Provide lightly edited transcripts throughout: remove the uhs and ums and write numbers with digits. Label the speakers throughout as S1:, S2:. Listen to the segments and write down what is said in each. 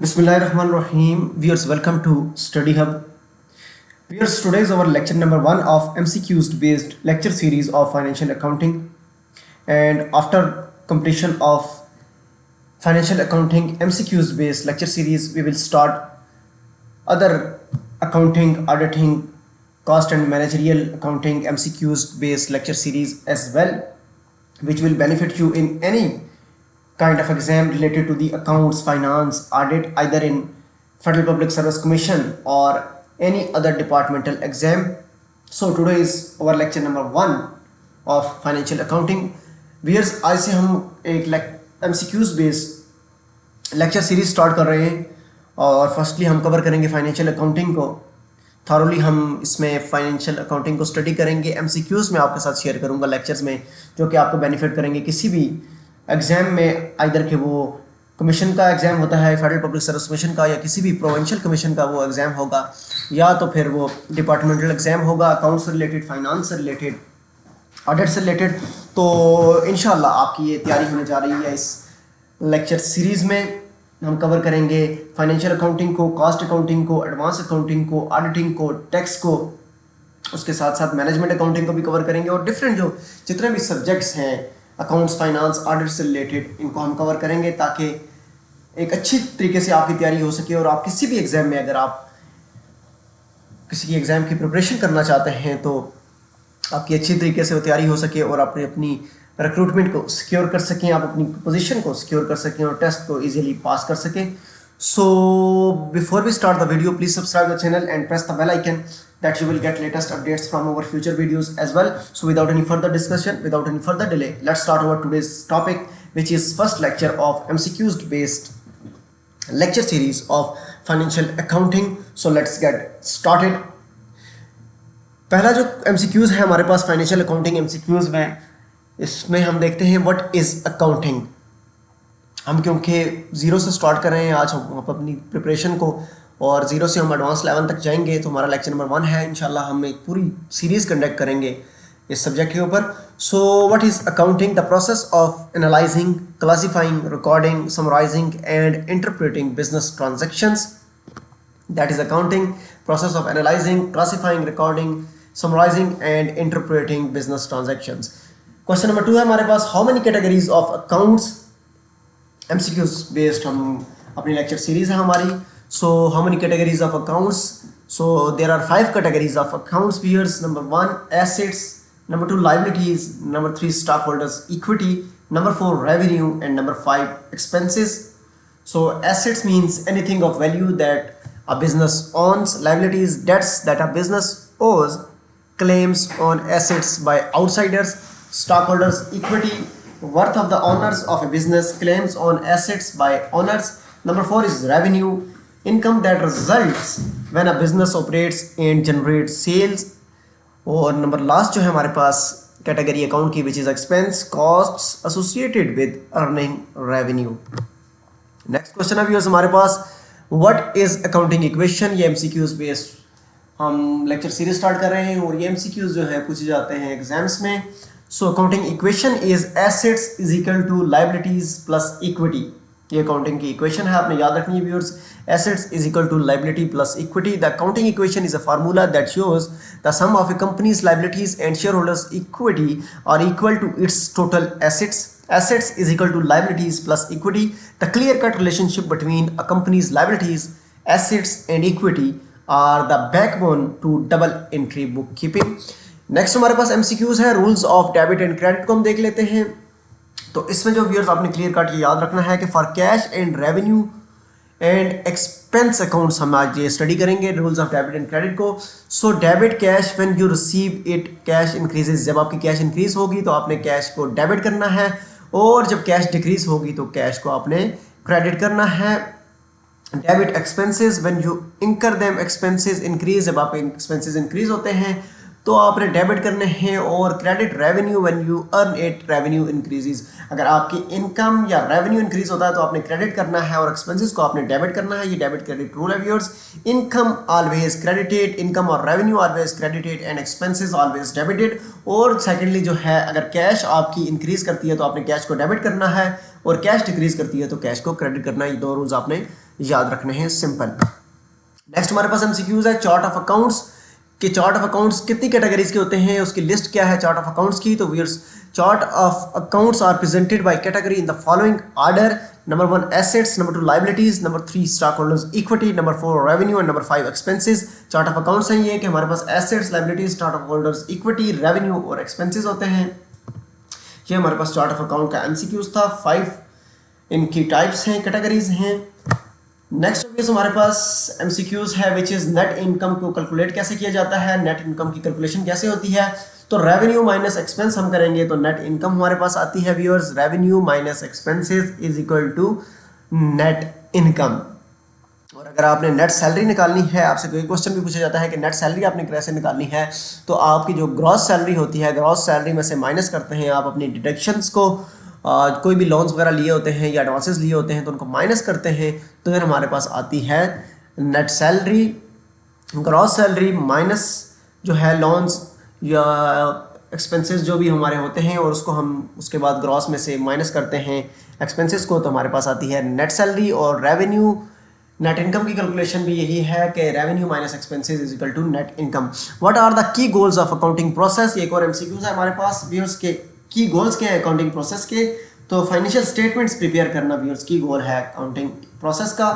S1: Bismillahirrahmanirrahim. Viewers, welcome to Study Hub. Viewers, today is our lecture number 1 of MCQs based lecture series of financial accounting. And after completion of financial accounting MCQs based lecture series, we will start other accounting, auditing, cost and managerial accounting MCQs based lecture series as well, which will benefit you in any kind of exam related to the accounts, finance, audit, either in Federal Public Service Commission or any other departmental exam. So today is our lecture number 1 of financial accounting. Viewers, आज से हम एक MCQs based lecture series start कर रहे हैं और firstly हम cover करेंगे फाइनेंशियल अकाउंटिंग को थॉरली। हम इसमें फाइनेंशियल अकाउंटिंग को स्टडी करेंगे, MCQs में आपके साथ शेयर करूंगा लेक्चर्स में, जो कि आपको बेनिफिट करेंगे किसी भी एग्ज़ाम में, आइदर के वो कमीशन का एग्ज़ाम होता है, फेडरल पब्लिक सर्विस कमीशन का, या किसी भी प्रोविंशियल कमीशन का वो एग्ज़ाम होगा, या तो फिर वो डिपार्टमेंटल एग्ज़ाम होगा अकाउंट्स से रिलेटेड, फाइनेंस से रिलेटेड, ऑडिट से रिलेटेड। तो इंशाल्लाह आपकी ये तैयारी होने जा रही है। इस लेक्चर सीरीज़ में हम कवर करेंगे फाइनेंशियल अकाउंटिंग को, कॉस्ट अकाउंटिंग को, एडवांस अकाउंटिंग को, ऑडिटिंग को, टैक्स को, उसके साथ साथ मैनेजमेंट अकाउंटिंग को भी कवर करेंगे, और डिफरेंट जो जितने भी सब्जेक्ट्स हैं अकाउंट्स, फाइनेंस, ऑडिट से रिलेटेड, इनको हम कवर करेंगे ताकि एक अच्छी तरीके से आपकी तैयारी हो सके और आप किसी भी एग्ज़ाम में, अगर आप किसी की एग्ज़ाम की प्रिपरेशन करना चाहते हैं तो आपकी अच्छी तरीके से वो तैयारी हो सके और आपने अपनी रिक्रूटमेंट को सिक्योर कर सकें, आप अपनी पोजीशन को सिक्योर कर सकें और टेस्ट को इजीली पास कर सकें। So before we start the video, please subscribe the channel and press the bell icon that you will get latest updates from our future videos as well. So without any further discussion, without any further delay, let's start our today's topic, which is first lecture of MCQs based lecture series of financial accounting. So let's get started. पहला जो MCQs है हमारे पास financial accounting MCQs में, इसमें हम देखते हैं what is accounting. हम क्योंकि ज़ीरो से स्टार्ट कर रहे हैं आज हम अपनी प्रिपरेशन को, और ज़ीरो से हम एडवांस लेवल तक जाएंगे, तो हमारा लेक्चर नंबर 1 है। इंशाल्लाह हम एक पूरी सीरीज़ कंडक्ट करेंगे इस सब्जेक्ट के ऊपर। So what is accounting? The process of analysing, classifying, recording, summarising and interpreting business transactions, that is accounting. Process of analysing, classifying, recording, summarising and interpreting business transactions. Question number 2 है हमारे पास, how many categories of accounts? MCQs based हम अपनी lecture series है हमारी। So how many categories of accounts? So there are 5 categories of accounts viewers. Number 1 assets, number 2 liabilities, number 3 stock holders equity, number 4 revenue and number 5 expenses. So assets means anything of value that a business owns, liabilities debts that a business owes, claims on assets by outsiders, stockholders equity, worth of the owners of a business, claims on assets by owners. Number 4 is revenue, income that results when a business operates and generates sales. और number last जो है हमारे पास category account की, which is expense, costs associated with earning revenue. Next question है viewers हमारे पास, what is accounting equation? ये MCQs based हम lecture series start कर रहे हैं और ये MCQs जो है पूछे जाते हैं एग्जाम्स में। So accounting equation is assets is equal to liabilities plus equity. ये अकाउंटिंग की इक्वेशन है, आपने याद रखनी है viewers. Assets is equal to liability plus equity. The accounting equation is a formula that shows the sum of a company's liabilities and shareholders equity are equal to its total assets. Assets is equal to liabilities plus equity. The clear-cut relationship between a company's liabilities, assets and equity are the backbone to double entry bookkeeping. Next हमारे पास MCQs है, rules of debit and credit को हम देख लेते हैं। तो इसमें जो व्यूअर्स आपने क्लियर कट ये याद रखना है कि for cash and revenue and expense accounts हम आज ये स्टडी करेंगे rules of debit and credit को। So debit cash when you receive it, cash increases, जब आपकी कैश इंक्रीज होगी तो आपने कैश को डेबिट करना है, और जब कैश डिक्रीज होगी तो कैश को आपने क्रेडिट करना है। डेबिट एक्सपेंसेस व्हेन यू इंकर देम, एक्सपेंसेस इंक्रीज, जब आपके एक्सपेंसेस इंक्रीज होते हैं तो आपने डेबिट करने हैं, और credit revenue when you earn it, revenue increases, अगर आपकी इनकम या रेवेन्यू इंक्रीज होता है तो आपने क्रेडिट करना है और एक्सपेंसेस को आपने डेबिट करना है। ये डेबिट क्रेडिट रूल है viewers. Income always credited, income और revenue always credited and expenses always debited. और सेकेंडली जो है, अगर कैश आपकी इंक्रीज करती है तो आपने कैश को डेबिट करना है, और कैश डिक्रीज करती है तो कैश को क्रेडिट करना है। ये 2 रूल्स आपने याद रखने हैं, सिंपल। नेक्स्ट हमारे पास एमसीक्यूज है चार्ट ऑफ अकाउंट्स कि चार्ट ऑफ अकाउंट्स कितनी कैटेगरीज के होते हैं, उसकी लिस्ट क्या है चार्ट ऑफ अकाउंट्स की। तो viewers, chart of accounts are presented by category in the following order: number 1 assets, number 2 liabilities, number 3 stock holders equity, number 4 revenue and number 5 expenses. Chart of accounts है ये कि हमारे पास assets, liabilities, stock holders equity, revenue और expenses होते हैं। ये हमारे पास चार्ट ऑफ अकाउंट का एमसीक्यूज था। 5 इनकी टाइप्स हैं, कैटेगरीज हैं। नेक्स्ट ऑब्वियस हमारे पास एमसीक्यूज है विच इज नेट इनकम को कैलकुलेट कैसे किया जाता है, नेट इनकम की कैलकुलेशन कैसे होती है। तो रेवेन्यू माइनस एक्सपेंस हम करेंगे तो नेट इनकम हमारे पास आती है viewers, revenue minus expenses is equal to net income. और अगर आपने नेट सैलरी निकालनी है, आपसे कोई क्वेश्चन भी पूछा जाता है कि नेट सैलरी आपने कैसे निकालनी है, तो आपकी जो ग्रॉस सैलरी होती है, ग्रॉस सैलरी में से माइनस करते हैं आप अपनी डिडक्शंस को, कोई भी लोन्स वगैरह लिए होते हैं या एडवांसेस लिए होते हैं तो उनको माइनस करते हैं, तो फिर हमारे पास आती है net salary. Gross salary minus जो है लोन्स या एक्सपेंसेस जो भी हमारे होते हैं, और उसको हम उसके बाद ग्रॉस में से माइनस करते हैं एक्सपेंसेस को, तो हमारे पास आती है नेट सैलरी। और रेवेन्यू नेट इनकम की कैलकुलेशन भी यही है कि revenue minus expenses is equal to net income. What are the key goals of accounting process, एक और एमसीक्यूज है हमारे पास व्यूअर्स के। की गोल्स क्या है अकाउंटिंग प्रोसेस के, तो फाइनेंशियल स्टेटमेंट्स प्रिपेयर करना व्यूअर्स की गोल है अकाउंटिंग प्रोसेस का।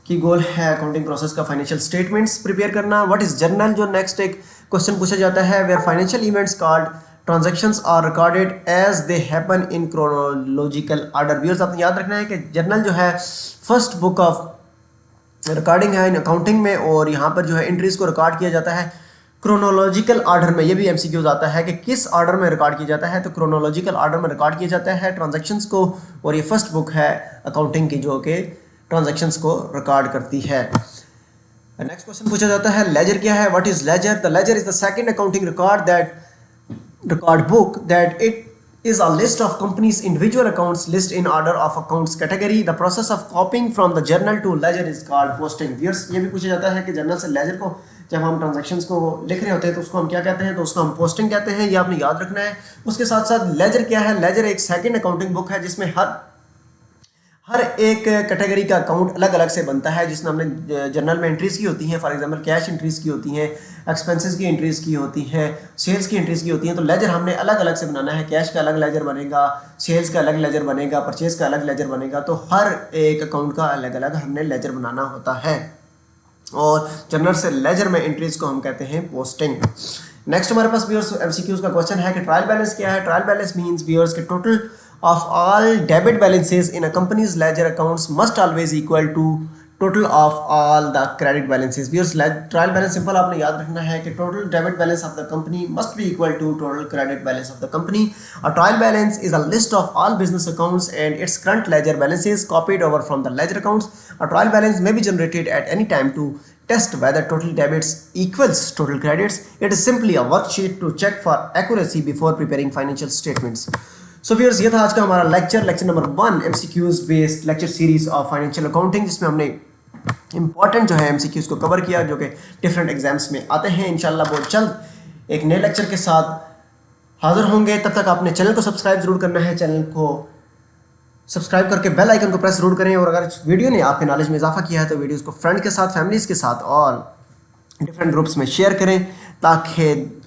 S1: की गोल है अकाउंटिंग प्रोसेस का फाइनेंशियल स्टेटमेंट्स प्रिपेयर करना। व्हाट इज जर्नल, जो नेक्स्ट एक क्वेश्चन पूछा जाता है, where financial events called transactions are recorded as they happen in chronological order. Viewers आपने याद रखना है कि जर्नल जो है फर्स्ट बुक ऑफ रिकॉर्डिंग है इन अकाउंटिंग में, और यहाँ पर जो है एंट्रीज को रिकॉर्ड किया जाता है क्रोनोलॉजिकल ऑर्डर में। ये भी एमसीक्यूज आता है कि किस ऑर्डर में रिकॉर्ड किया जाता है, तो क्रोनोलॉजिकल ऑर्डर में रिकॉर्ड किया जाता है ट्रांजैक्शंस को, और ये फर्स्ट बुक है अकाउंटिंग की जो कि ट्रांजैक्शंस को रिकॉर्ड करती है। नेक्स्ट क्वेश्चन पूछा जाता है लेजर क्या है, what is ledger. The ledger is the second accounting record book that it is a list of companies individual accounts list in order of accounts category. The process of copying from the journal to ledger is called posting. Viewers, ये भी पूछा जाता है कि journal से laser को जब हम ट्रांजैक्शंस को लिख रहे होते हैं तो उसको हम क्या कहते हैं, तो उसको हम पोस्टिंग कहते हैं। ये आपने याद रखना है। उसके साथ साथ लेजर क्या है, लेजर एक सेकंड अकाउंटिंग बुक है जिसमें हर एक कैटेगरी का अकाउंट अलग अलग से बनता है, जिसमें हमने जर्नल में एंट्रीज की होती हैं। फॉर एग्जांपल कैश एंट्रीज की होती हैं, एक्सपेंसेस की एंट्रीज की होती हैं, सेल्स की एंट्रीज की होती हैं। तो लेजर हमने अलग अलग से बनाना है। कैश का अलग लेजर बनेगा, सेल्स का अलग लेजर बनेगा, परचेज का अलग लेजर बनेगा। तो हर एक अकाउंट का अलग अलग हमने लेजर बनाना होता है, और जर्नल से लेजर में एंट्रीज को हम कहते हैं पोस्टिंग। नेक्स्ट हमारे पास व्यूअर्स एमसीक्यूज का क्वेश्चन है कि ट्रायल बैलेंस क्या है। ट्रायल बैलेंस मींस व्यूअर्स के total of all debit balances in a company's ledger accounts must always equal to total of all the credit balances. Viewers, trial balance simple आपने याद रखना है कि total debit balance of the company must be equal to total credit balance of the company. A trial balance is a list of all business accounts and its current ledger balances copied over from the ledger accounts. A trial balance may be generated at any time to test whether total debits equals total credits. It is simply a worksheet to check for accuracy before preparing financial statements. So viewers, ये था आज का हमारा lecture number 1 MCQs based lecture series of financial accounting, जिसमें हमने important जो है MCQs को कवर किया जो कि डिफरेंट एग्जाम्स में आते हैं। इंशाल्लाह बहुत जल्द एक नए लेक्चर के साथ हाजिर होंगे। तब तक आपने चैनल को सब्सक्राइब जरूर करना है। चैनल को सब्सक्राइब करके बेल आइकन को प्रेस जरूर करें, और अगर वीडियो ने आपके नॉलेज में इजाफा किया है तो वीडियोज़ को फ्रेंड के साथ, फैमिलीज़ के साथ और डिफरेंट ग्रुप्स में शेयर करें ताकि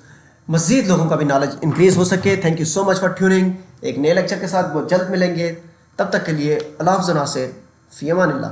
S1: मज़ीद लोगों का भी नॉलेज इंक्रीज़ हो सके। Thank you so much for tuning. एक नए लेक्चर के साथ बहुत जल्द मिलेंगे। तब तक के लिए अल्लाह हाफ़िज़, फ़ी अमानिल्लाह।